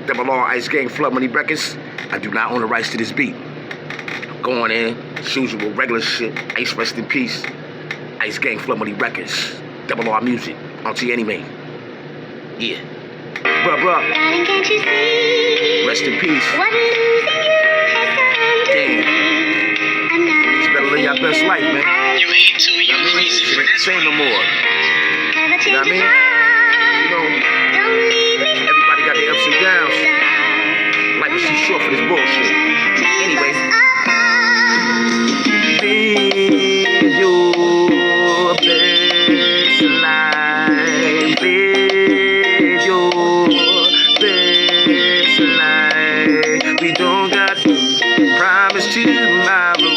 Double R, Ice Gang, Flood Money Records. I do not own the rights to this beat. Going in, as usual, regular shit. Ice, rest in peace. Ice Gang, Flood Money Records. Double R Music. Auntie Anime. Yeah. Bruh. Darling, can't you see? Rest in peace. What losing you has done to Damn. me. I'm not. You better live your best life, man. You ain't too, you crazy for this Say no more. Have a You know what I change mean? of heart. You know, Don't leave me. everybody got their ups and downs. Life is too short for this bullshit. Anyway. Live your best life. Live your best life. We don't got promise tomorrow.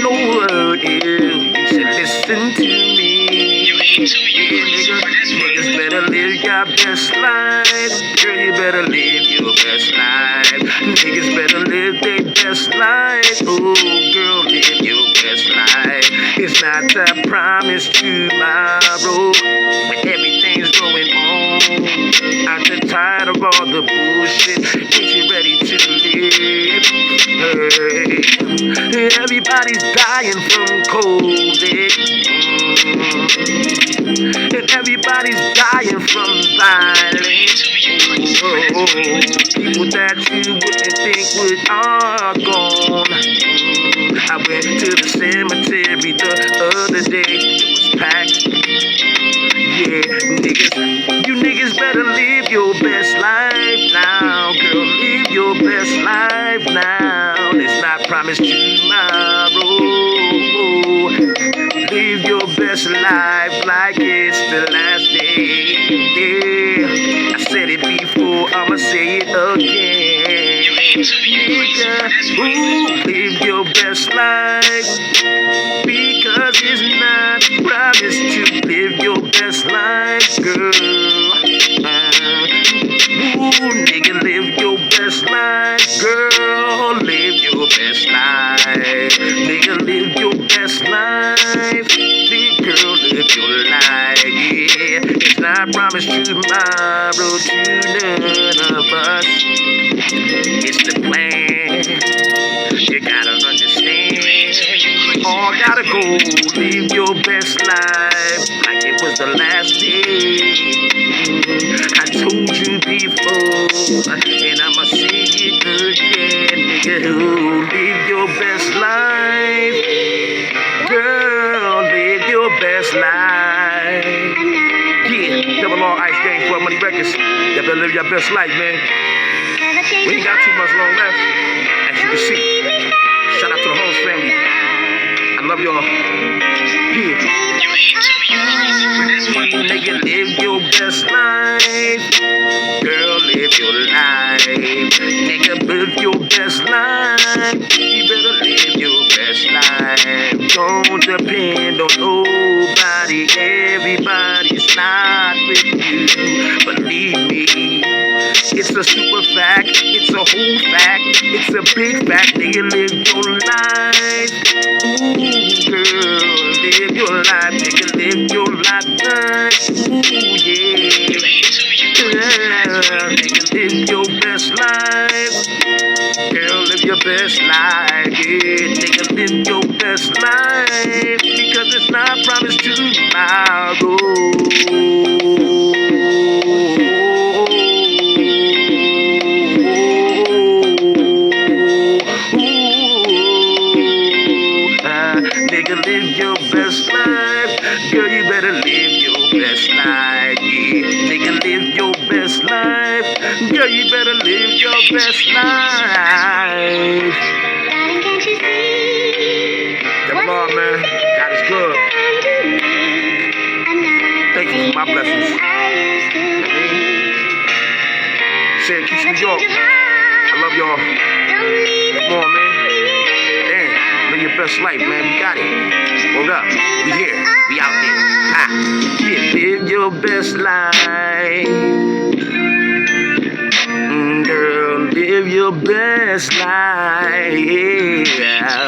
No word is. You should listen to me. You ain't too, you crazy for this Niggas better live your best life. Girl, you better live your best life. Niggas better live their best life. Oh, girl, live your best life. It's not a promise tomorrow when everything's going on. I'm just tired of all the bullshit. Ain't you ready to live? Hey, everybody's dying from COVID. And everybody's dying from violence. People that you wouldn't think are gone. I went to the cemetery the other day. It was packed. Yeah, you niggas better live your best life now. Girl, live your best life now. It's not promised tomorrow. Live your best life like it's the last day. Yeah, I said it before, I'ma say it again. Nigga, live your best life, because it's not promised to live your best life, girl. Nigga, live your best life, girl. Live your best life. Nigga, live your best life. Big girl, live your life. Yeah, it's not promised tomorrow to none of us. It's the plan. You gotta understand. All gotta go. Live your best life like it was the last day. I told you before, and I'ma say it again, nigga. Live your best life, girl. Live your best life. Yeah, Double R, Ice Gang, Flood Money Records. You better live your best life, man. We ain't got too much long left, as you can see. Shout out to the Holmes family. I love y'all. Yeah. You ain't too, you crazy for this one. Nigga, live your best life. Girl, live your life. Nigga, live your best life. You better live your best life. Don't depend on nobody. Everybody's not with you. Believe me, it's a super fact. It's a whole fact. It's a big fact. Nigga, live your life. Ooh, girl, live your life. Nigga, live your life. Ooh, yeah. Nigga, live your best life. Girl, live your best life. Yeah, nigga, live your best life, because it's not promised tomorrow. Nigga, live your best life. Girl, you better live your best life. Yeah, nigga, live your best life. Girl, you better live your best life. Darling, can't you see? Double R, man. God is good. Thank you for my blessings. Syracuse, New York. I love y'all. Come on, man. Damn, live your best life, man. We got it. Hold up. We here. We out there. Ha. Yeah, live your best life. Girl, live your best life. Yeah.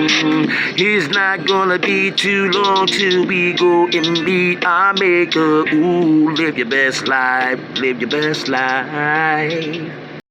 It's not gonna be too long till we go and meet our maker. Ooh, live your best life, live your best life.